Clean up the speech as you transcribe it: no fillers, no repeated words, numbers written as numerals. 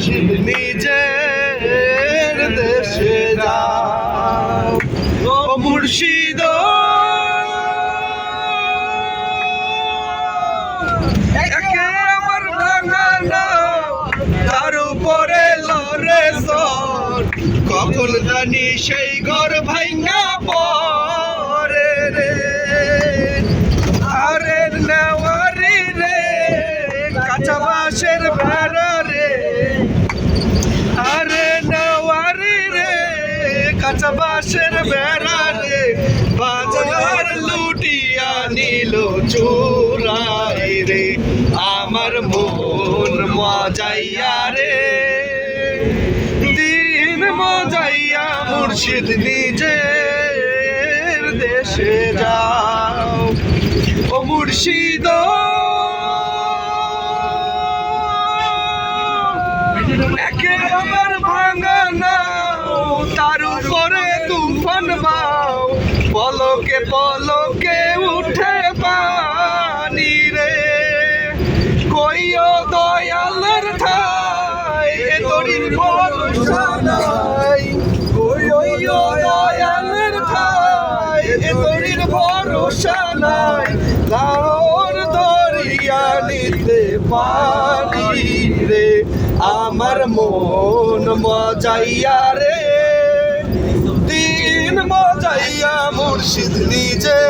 মুর্শিদ নিজের দেশে যাও ও মুর্শিদ একে আমার ভাঙা নাও তার উপরে লড়ে সর কখন জানি সেই ঘর ভাঙা পরে রে আরে নেওয়ারি রে কাঁচা বাঁশের বেড়া রে আরে নেওয়ারি রে কাঁচা বাঁশের বেড়া রে বাজার লুটিয়া নিল চোরাই রে আমার মন মজাইয়া রে দিন মজাইয়া মুর্শিদ নিজের দেশে যাও ও মুর্শিদ একে আমার ভাঙা নাও তার উপরে তুফান বাও পলকে পলকে উঠে পানি রে কইও দয়ালের ঠাই এ তরির ভরসা নাই কইও দয়ালের ঠাই এ তরির ভরসা নাই লাহোর দরিয়া নিতে পারি রে আমার মন মজাইয়া রে দিন মজাইয়া মুর্শিদ নিজে